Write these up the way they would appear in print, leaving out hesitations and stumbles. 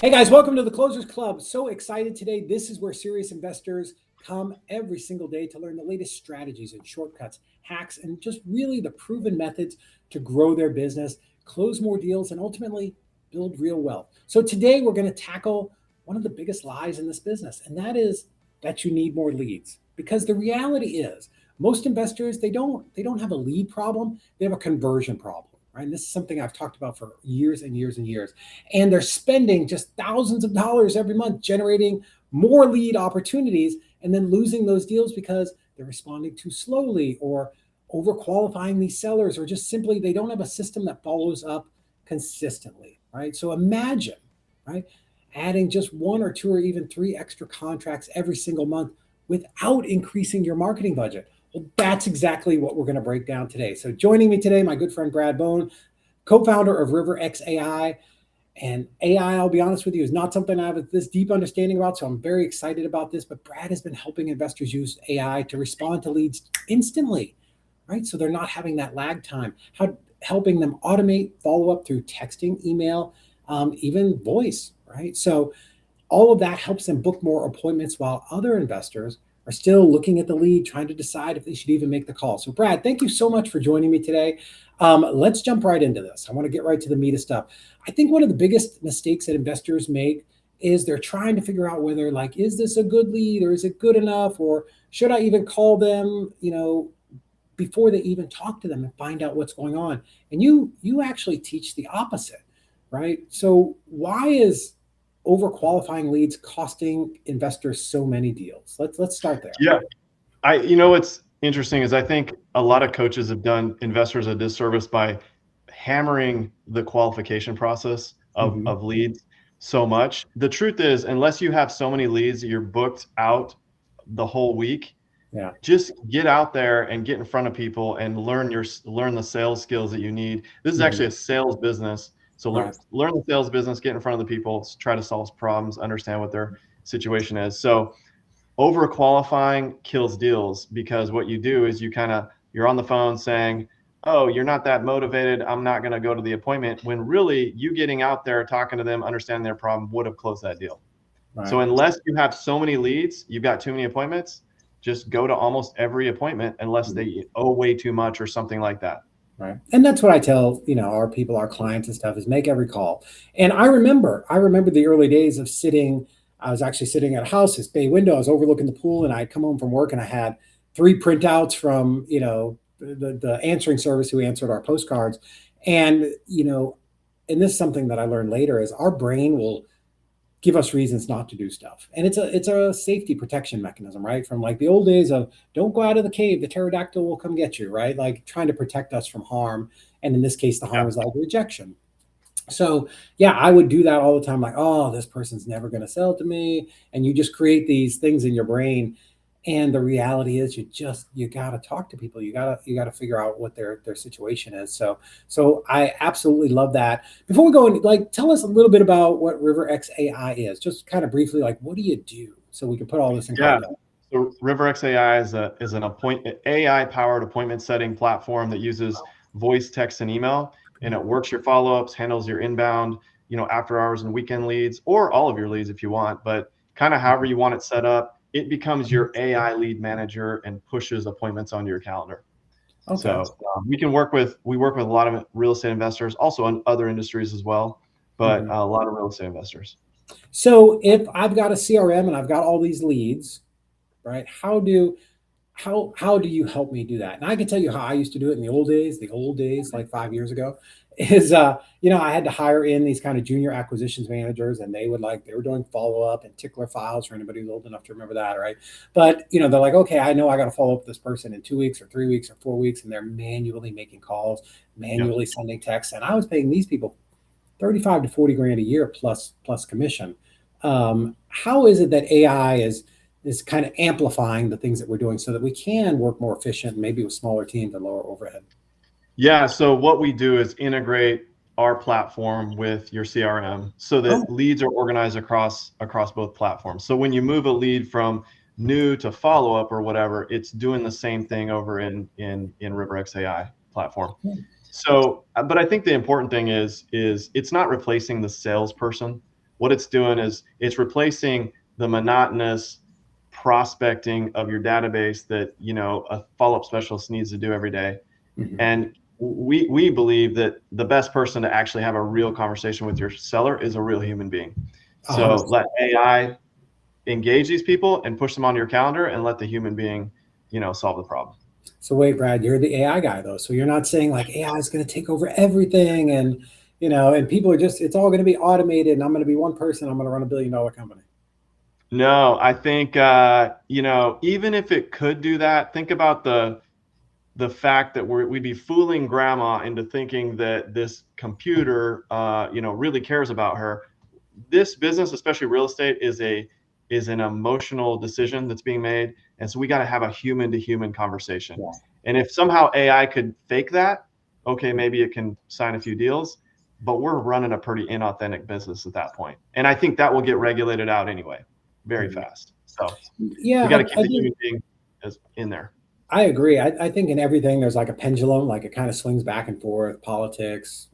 Hey guys, welcome to the Closers Club. So excited today. This is where serious investors come every single day to learn the latest strategies and shortcuts, hacks, and just really the proven methods to grow their business, close more deals, and ultimately build real wealth. So today we're going to tackle one of the biggest lies in this business, and that is that you need more leads. Because the reality is most investors, they don't have a lead problem, they have a conversion problem. Right. And this is something I've talked about for years and years and years. And they're spending just thousands of dollars every month generating more lead opportunities and then losing those deals because they're responding too slowly or overqualifying these sellers, or just simply they don't have a system that follows up consistently. Right. So imagine, right, adding just one or two or even three extra contracts every single month without increasing your marketing budget. Well, that's exactly what we're going to break down today. So joining me today, my good friend Brad Bone, co-founder of RiverX AI. And AI, I'll be honest with you, is not something I have this deep understanding about. So I'm very excited about this. But Brad has been helping investors use AI to respond to leads instantly, right? So they're not having that lag time, helping them automate follow-up through texting, email, even voice, right? So all of that helps them book more appointments while other investors are still looking at the lead, trying to decide if they should even make the call. So Brad, thank you so much for joining me today. Let's jump right into this. I want to get right to the meat of stuff. I think one of the biggest mistakes that investors make is they're trying to figure out whether, like, is this a good lead or is it good enough, or should I even call them, before they even talk to them and find out what's going on. And you actually teach the opposite, right? So why is overqualifying leads costing investors so many deals? Let's start there. Yeah, what's interesting is I think a lot of coaches have done investors a disservice by hammering the qualification process of leads so much. The truth is, unless you have so many leads that you're booked out the whole week, Yeah. just get out there and get in front of people and learn the sales skills that you need. This is actually a sales business. So learn the sales business, get in front of the people, try to solve problems, understand what their situation is. So overqualifying kills deals, because what you do is you're on the phone saying, oh, you're not that motivated, I'm not going to go to the appointment, when really you getting out there, talking to them, understanding their problem would have closed that deal. Right. So unless you have so many leads, you've got too many appointments, just go to almost every appointment unless they owe way too much or something like that. Right. And that's what I tell, our people, our clients and stuff, is make every call. And I remember the early days of I was actually sitting at a house, this bay window, I was overlooking the pool, and I'd come home from work and I had 3 printouts from, the answering service who answered our postcards. And, and this is something that I learned later, is our brain will give us reasons not to do stuff. And it's a safety protection mechanism, right? From like the old days of don't go out of the cave, the pterodactyl will come get you, right? Like trying to protect us from harm. And in this case, the harm is like rejection. So yeah, I would do that all the time. Like, oh, this person's never going to sell to me. And you just create these things in your brain. And the reality is you got to talk to people. You got to figure out what their situation is. So I absolutely love that. Before we go in, like, tell us a little bit about what RiverX AI is, just kind of briefly, like, what do you do, so we can put all this in context. So RiverX AI is an AI powered appointment setting platform that uses voice, text, and email, and it works your follow-ups, handles your inbound, after hours and weekend leads, or all of your leads if you want, but kind of however you want it set up. It becomes your AI lead manager and pushes appointments onto your calendar. Okay. So we work with a lot of real estate investors, also in other industries as well, but a lot of real estate investors. So if I've got a CRM and I've got all these leads, right? How do you help me do that? And I can tell you how I used to do it in the old days, like 5 years ago, is, I had to hire in these kind of junior acquisitions managers, and they were doing follow-up and tickler files for anybody who's old enough to remember that, right? But, they're like, okay, I know I got to follow up with this person in 2 weeks or 3 weeks or 4 weeks. And they're manually making calls, manually sending texts. And I was paying these people 35 to 40 grand a year plus commission. How is it that AI is kind of amplifying the things that we're doing so that we can work more efficient, maybe with smaller teams and lower overhead? Yeah, so what we do is integrate our platform with your CRM so that leads are organized across both platforms. So when you move a lead from new to follow-up or whatever, it's doing the same thing over in RiverX AI platform. So, but I think the important thing is it's not replacing the salesperson. what it's doing is it's replacing the monotonous prospecting of your database that, a follow-up specialist needs to do every day. Mhm. And we believe that the best person to actually have a real conversation with your seller is a real human being. So 100%. let AI engage these people and push them onto your calendar, and let the human being, solve the problem. So wait, Brad, you're the AI guy though. So you're not saying like AI is going to take over everything and and people are just it's all going to be automated and I'm going to be one person, I'm going to run $1 billion company. No, I think even if it could do that, think about the fact that we'd be fooling grandma into thinking that this computer, really cares about her. This business, especially real estate, is an emotional decision that's being made, and so we got to have a human to human conversation. Yeah. And if somehow AI could fake that, okay, maybe it can sign a few deals, but we're running a pretty inauthentic business at that point. And I think that will get regulated out anyway, very Mhm. fast. So Yeah, we got to keep I the think human being as in there. I agree. I think in everything there's like a pendulum, like it kind of swings back and forth, politics,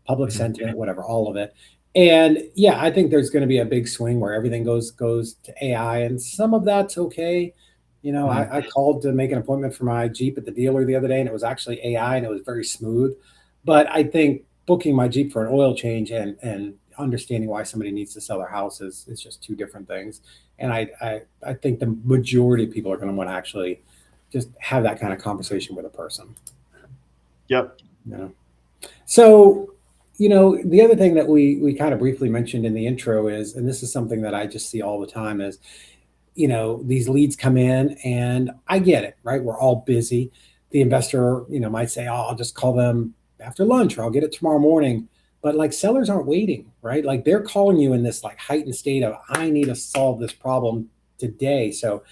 public Mhm. sentiment, whatever, all of it. And yeah, I think there's going to be a big swing where everything goes to AI, and some of that's okay. Mhm. I called to make an appointment for my Jeep at the dealer the other day, and it was actually AI, and it was very smooth. But I think booking my Jeep for an oil change and understanding why somebody needs to sell their house is just two different things. And I think the majority of people are going to want to actually just have that kind of conversation with a person. Yep. You know? So, the other thing that we kind of briefly mentioned in the intro is, and this is something that I just see all the time, is these leads come in, and I get it, right? We're all busy. The investor, might say, "Oh, I'll just call them after lunch, or I'll get it tomorrow morning." But like sellers aren't waiting, right? Like they're calling you in this like heightened state of, "I need to solve this problem today." So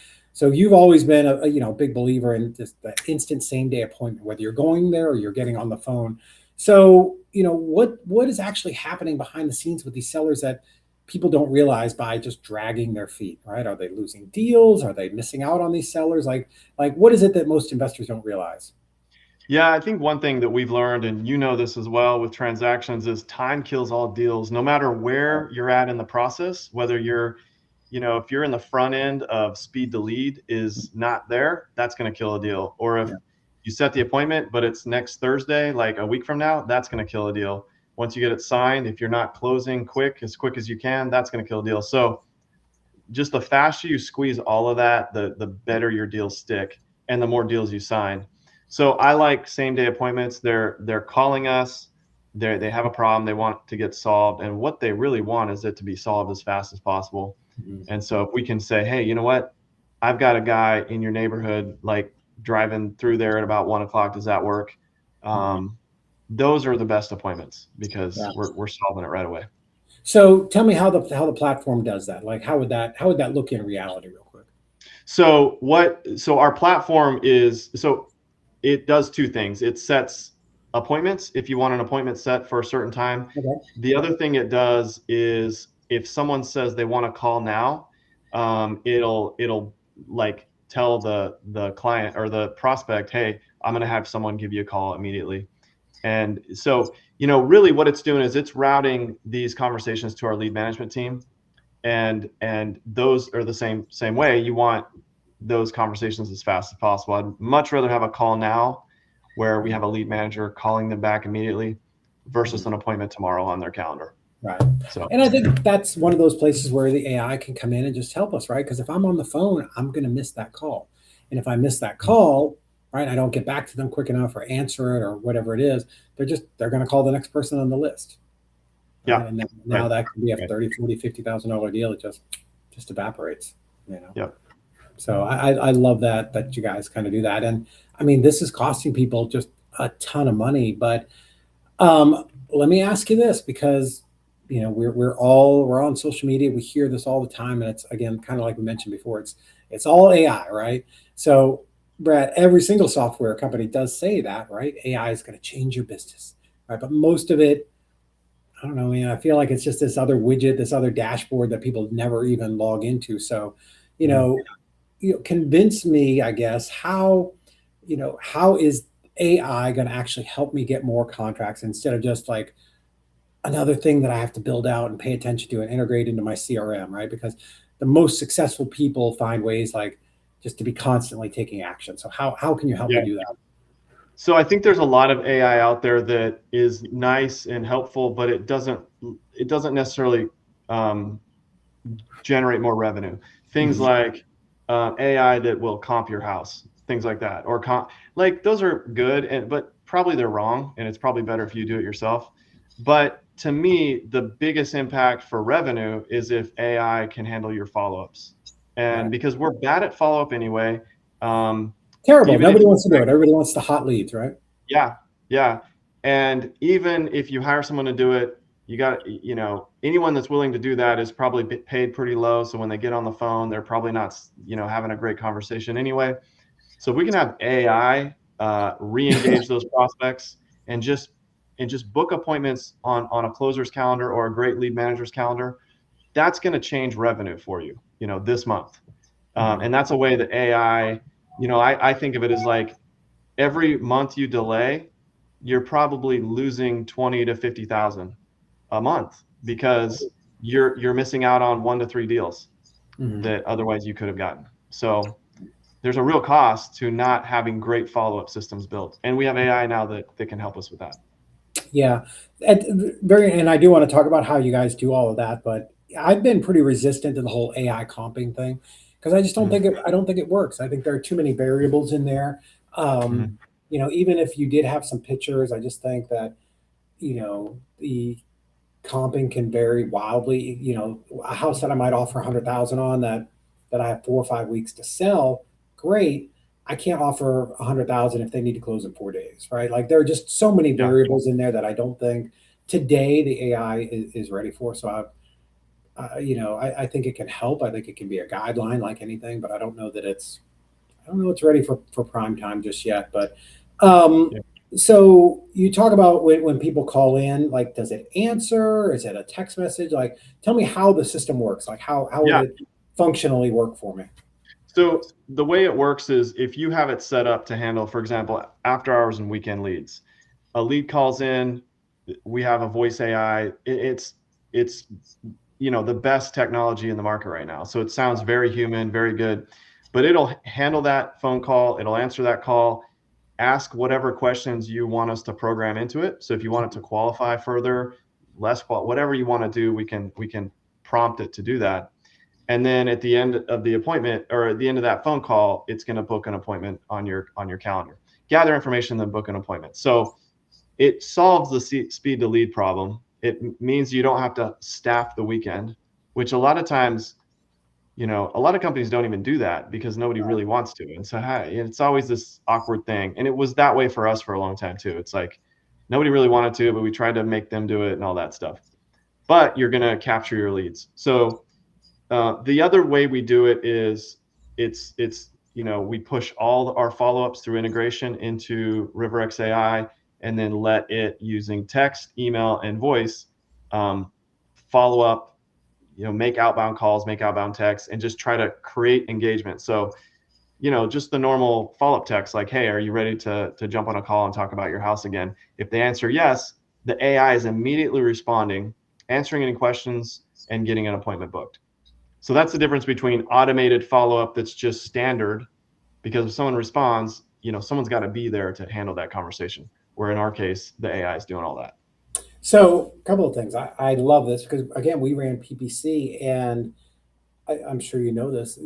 you've always been a big believer in just the instant same day appointment, whether you're going there or you're getting on the phone. So what is actually happening behind the scenes with these sellers that people don't realize by just dragging their feet, right? Are they losing deals? Are they missing out on these sellers? Like what is it that most investors don't realize? Yeah, I think one thing that we've learned, and you know this as well with transactions, is time kills all deals. No matter where you're at in the process, whether if you're in the front end of speed to lead is not there, that's going to kill a deal. Or if Yeah. you set the appointment, but it's next Thursday, like a week from now, that's going to kill a deal. Once you get it signed, if you're not closing quick as you can, that's going to kill a deal. So just the faster you squeeze all of that, the better your deals stick and the more deals you sign. So I like same day appointments. They're calling us. They have a problem they want to get solved, and what they really want is it to be solved as fast as possible. Mhm. And so if we can say, hey, you know what? I've got a guy in your neighborhood, like driving through there at about 1 o'clock. Does that work? Mhm. Um, those are the best appointments because Yeah. we're solving it right away. So tell me how the platform does that. Like how would that look in reality, real quick? So our platform it does two things. It sets appointments if you want an appointment set for a certain time. Okay. The other thing it does is if someone says they want to call now, it'll like tell the client or the prospect, hey, I'm going to have someone give you a call immediately. And so, really what it's doing is it's routing these conversations to our lead management team, and those are the same way. You want those conversations as fast as possible. I'd much rather have a call now where we have a lead manager calling them back immediately versus Mhm. an appointment tomorrow on their calendar. Right. So And I think that's one of those places where the AI can come in and just help us, right? Because if I'm on the phone, I'm going to miss that call. And if I miss that call, right, I don't get back to them quick enough or answer it or whatever it is, they're going to call the next person on the list. Right. yeah, And then now right, that can be a right, 30, 40, $50,000 deal. It just evaporates, you know? yep, So I love that you guys kind of do that. And I mean, this is costing people just a ton of money, but let me ask you this, because we're on social media. We hear this all the time, and it's again kind of like we mentioned before. It's all AI, right? So, Brad, every single software company does say that, right? AI is going to change your business, right? But most of it, I don't know, man. I feel like it's just this other widget, this other dashboard that people never even log into. So, you mhm. know, convince me, I guess, how is AI going to actually help me get more contracts instead of just like another thing that I have to build out and pay attention to and integrate into my CRM, right? Because the most successful people find ways like just to be constantly taking action. So how can you help me Yeah. do that? So I think there's a lot of AI out there that is nice and helpful, but it doesn't necessarily um, generate more revenue. Things Mhm. like AI that will comp your house, things like that, or like those are good, but probably they're wrong, and it's probably better if you do it yourself. But to me, the biggest impact for revenue is if AI can handle your follow-ups, and Right. because we're bad at follow-up anyway, um, Terrible. even if Nobody you wants to do it. Everybody wants the hot leads, right? yeah, yeah. And even if you hire someone to do it, you got, anyone that's willing to do that is probably paid pretty low. So when they get on the phone, they're probably not, having a great conversation anyway. So if we can have AI re-engage those prospects and just book appointments on a closer's calendar or a great lead manager's calendar, that's going to change revenue for you, this month. Mhm. And that's a way that AI, I think of it as like every month you delay, you're probably losing 20 to 50,000 a month because you're missing out on 1 to 3 deals Mhm. that otherwise you could have gotten. So there's a real cost to not having great follow-up systems built. And we have AI now that can help us with that. Yeah, and I do want to talk about how you guys do all of that, but I've been pretty resistant to the whole AI comping thing because I just don't Mhm, think I don't think it works. I think there are too many variables in there. mhm. Even if you did have some pictures, I just think that the comping can vary wildly. A house that I might offer 100,000 on that I have 4 or 5 weeks to sell, great. I can't offer 100,000 if they need to close in 4 days, right? Like there are just so many Yeah, variables in there that I don't think today the AI is ready for. So I think it can help. I think it can be a guideline like anything, but I don't know it's ready for prime time just yet. But um, yeah, so you talk about when people call in, like, does it answer? Is it a text message? Like, tell me how the system works. Like, how would yeah. it functionally work for me? So the way it works is if you have it set up to handle, for example, after hours and weekend leads, a lead calls in, we have a voice AI. It's the best technology in the market right now. So it sounds very human, very good, but it'll handle that phone call. It'll answer that call, ask whatever questions you want us to program into it. So if you want it to qualify further, whatever you want to do, we can prompt it to do that. And then at the end of the appointment or at the end of that phone call, it's going to book an appointment on your calendar, gather information, then book an appointment. So it solves the speed to lead problem. It means you don't have to staff the weekend, which a lot of times, a lot of companies don't even do that because nobody really wants to. And so it's always this awkward thing. And it was that way for us for a long time too. It's like nobody really wanted to, but we tried to make them do it and all that stuff. But you're going to capture your leads. So the other way we do it is we push all our follow-ups through integration into RiverX AI and then let it using text, email, and voice um, follow up, make outbound calls, make outbound texts, and just try to create engagement. So, just the normal follow-up text like, hey, are you ready to jump on a call and talk about your house again? If they answer yes, the AI is immediately responding, answering any questions, and getting an appointment booked. So that's the difference between automated follow-up that's just standard, because if someone responds, someone's got to be there to handle that conversation. Where in our case, the AI is doing all that. So, a couple of things. I love this because again, we ran PPC, and I'm sure you know this.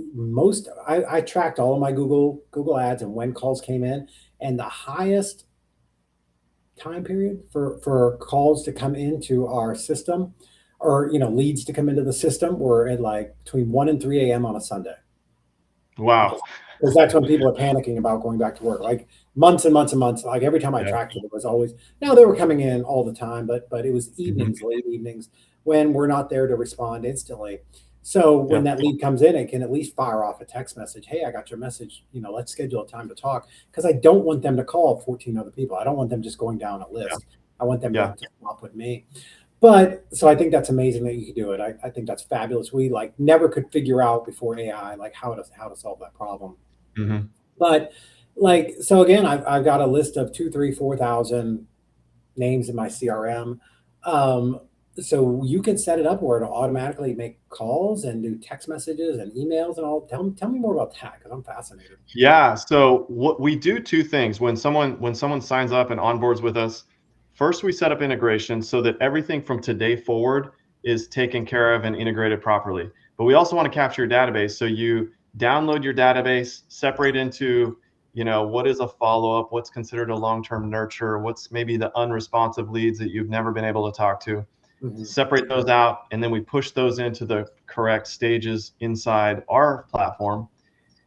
I tracked all of my Google ads and when calls came in, and the highest time period for calls to come into our system, or leads to come into the system, were at like between 1 and 3 a.m. on a Sunday, Wow. because that's when people are panicking about going back to work. Like months and months and months. Like every time I Yeah. tracked it, it was always, now they were coming in all the time, but it was Hmm. evenings, late evenings, when we're not there to respond instantly. So when Yeah. that lead comes in, it can at least fire off a text message. Hey, I got your message. Let's schedule a time to talk. Because I don't want them to call 14 other people. I don't want them just going down a Yeah. list. I want them to Yeah. come up with me. But so I think that's amazing that you can do it. I think that's fabulous. We like never could figure out before AI like how to solve that problem. Hmm. But like, so again, I've got a list of 2, 3, 4,000 names in my CRM. Um, so you can set it up where it'll automatically make calls and do text messages and emails and all. Tell me more about that because I'm fascinated. Yeah. So what we do two things when someone signs up and onboards with us. First, we set up integration so that everything from today forward is taken care of and integrated properly. But we also want to capture your database. So you download your database, separate into, what is a follow-up, what's considered a long-term nurture, what's maybe the unresponsive leads that you've never been able to talk to. Hmm. Separate those out, and then we push those into the correct stages inside our platform,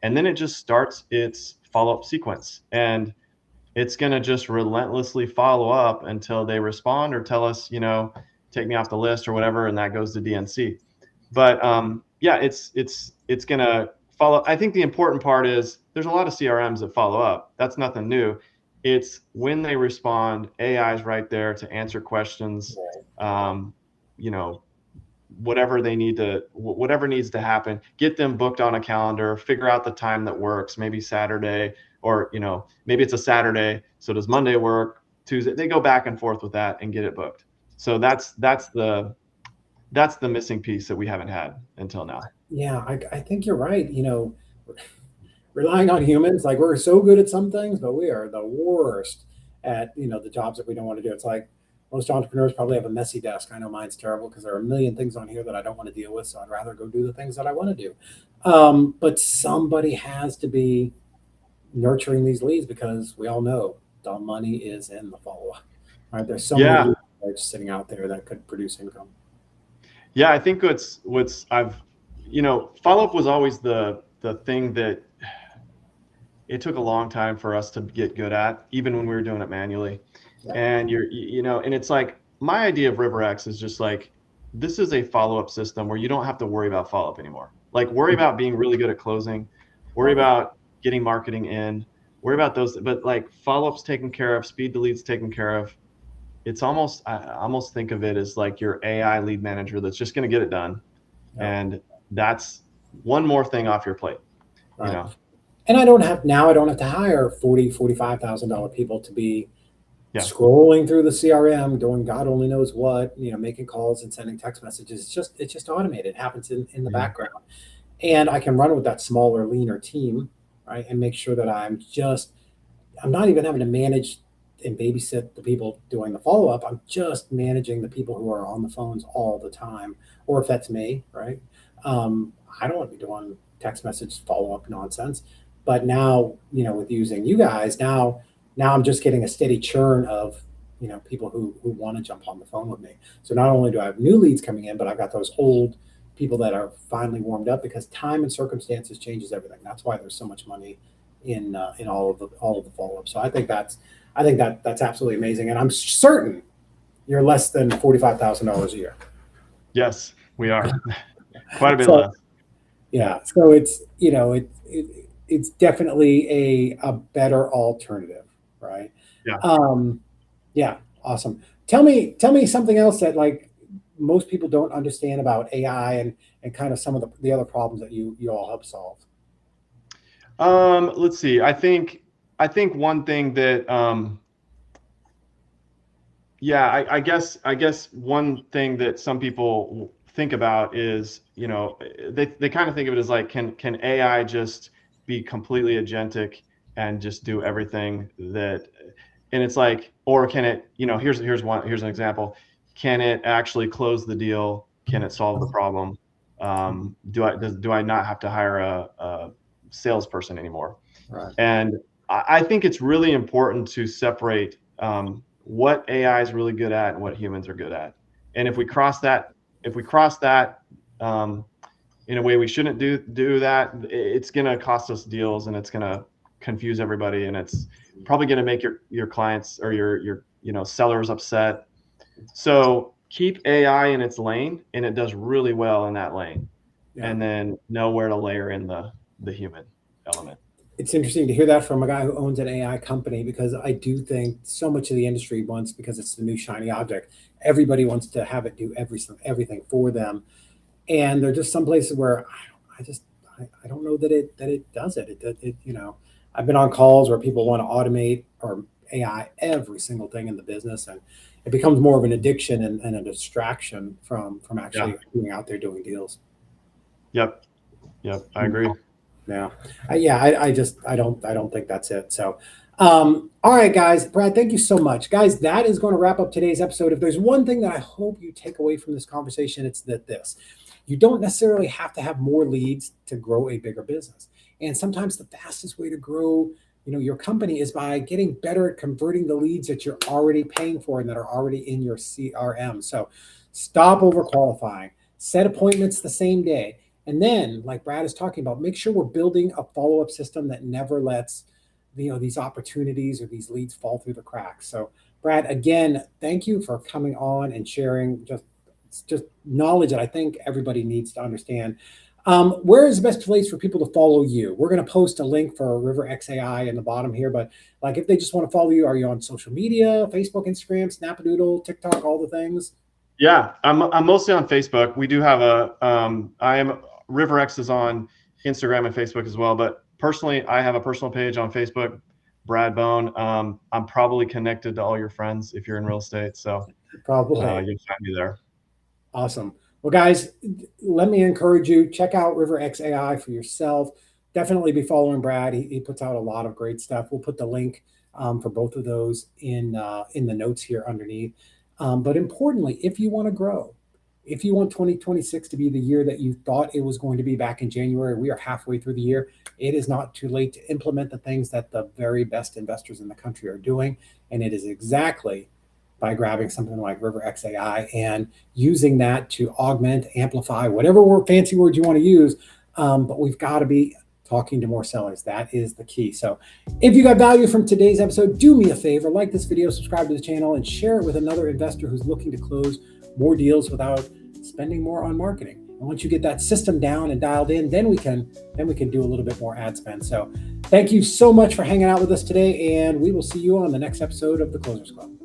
and then it just starts its follow-up sequence, and it's going to just relentlessly follow up until they respond or tell us, take me off the list or whatever, and that goes to DNC. But yeah, it's going to follow. I think the important part is there's a lot of CRMs that follow up. That's nothing new. It's when they respond, AI is right there to answer questions. um, you know whatever needs to happen, get them booked on a calendar, figure out the time that works, maybe Saturday, or maybe it's a Saturday, so does Monday work, Tuesday? They go back and forth with that and get it booked. So that's the missing piece that we haven't had until now. Yeah, I think you're right. Relying on humans, like we're so good at some things, but we are the worst at the jobs that we don't want to do. It's like most entrepreneurs probably have a messy desk. I know mine's terrible because there are a million things on here that I don't want to deal with, so I'd rather go do the things that I want to do. But somebody has to be nurturing these leads because we all know the money is in the follow-up. Right? There's so many Yeah, leads that are just sitting out there that could produce income. yeah. I think what's I've follow up was always the thing that it took a long time for us to get good at, even when we were doing it manually. Yeah. And and it's like my idea of RiverX is just like, this is a follow-up system where you don't have to worry about follow-up anymore. Like, worry about being really good at closing, worry Love it. about getting marketing in, worry about those, but like follow-ups taken care of, speed to leads taken care of. It's almost, I almost think of it as like your AI lead manager that's just going to get it done. Yeah. And that's one more thing off your plate, you Right. know? And I don't have to hire 40, $45,000 people to be Yeah. scrolling through the CRM, doing God only knows what, making calls and sending text messages. It's just automated. It happens in the Mhm. background. And I can run with that smaller, leaner team, right? And make sure that I'm not even having to manage and babysit the people doing the follow up. I'm just managing the people who are on the phones all the time, or if that's me, right? I don't want to be doing text message follow up nonsense. But now, with using you guys, now I'm just getting a steady churn of people who want to jump on the phone with me. So not only do I have new leads coming in, but I've got those old people that are finally warmed up because time and circumstances changes everything. That's why there's so much money in all of the follow up. So I think that's absolutely amazing, and I'm certain you're less than $45,000 a year. Yes, we are. Quite a bit So less. Yeah. yeah, so it's definitely a better alternative, right? Yeah. Um, yeah, awesome. Tell me something else that like most people don't understand about AI and kind of some of the other problems that you all help solve. Let's see. I think one thing that yeah, I guess one thing that some people think about is, they kind of think of it as like, can AI just be completely agentic and just do everything that, and it's like, or can it, here's an example. Can it actually close the deal? Can it solve the problem? Do I not have to hire a salesperson anymore? Right. And I think it's really important to separate what AI is really good at and what humans are good at. And if we cross that um, in a way we shouldn't do that, it's going to cost us deals, and it's going to confuse everybody, and it's probably going to make your clients or your sellers upset. So keep AI in its lane, and it does really well in that lane. Yeah. And then know where to layer in the human element. It's interesting to hear that from a guy who owns an AI company because I do think so much of the industry wants because it's the new shiny object. Everybody wants to have it do everything for them, and there are just some places where I don't know that it does it. I've been on calls where people want to automate or AI every single thing in the business, and it becomes more of an addiction and a distraction from Yeah. actually being out there doing deals. Yep. Yep. I agree. Yeah. I don't think that's it. So, all right, guys, Brad, thank you so much. Guys, that is going to wrap up today's episode. If there's one thing that I hope you take away from this conversation, it's this. You don't necessarily have to have more leads to grow a bigger business. And sometimes the fastest way to grow, your company is by getting better at converting the leads that you're already paying for and that are already in your CRM. So stop overqualifying, set appointments the same day. And then, like Brad is talking about, make sure we're building a follow-up system that never lets these opportunities or these leads fall through the cracks. So, Brad, again, thank you for coming on and sharing just knowledge that I think everybody needs to understand. Where is the best place for people to follow you? We're going to post a link for RiverX AI in the bottom here, but like if they just want to follow you, are you on social media, Facebook, Instagram, Snapadoodle, TikTok, all the things? Yeah, I'm mostly on Facebook. We do have RiverX is on Instagram and Facebook as well, but personally, I have a personal page on Facebook, Brad Bone. I'm probably connected to all your friends if you're in real estate, so Probably. you'll find me there. Awesome. Well, guys, let me encourage you, check out RiverX AI for yourself. Definitely be following Brad. He puts out a lot of great stuff. We'll put the link for both of those in the notes here underneath. But importantly, if you want to grow, if you want 2026 to be the year that you thought it was going to be back in January, we are halfway through the year. It is not too late to implement the things that the very best investors in the country are doing. And it is exactly by grabbing something like RiverX AI and using that to augment, amplify, whatever fancy word you want to use. But we've got to be talking to more sellers. That is the key. So if you got value from today's episode, do me a favor, like this video, subscribe to the channel, and share it with another investor who's looking to close more deals without spending more on marketing. And once you get that system down and dialed in, then we can do a little bit more ad spend. So thank you so much for hanging out with us today, and we will see you on the next episode of the Closers Club.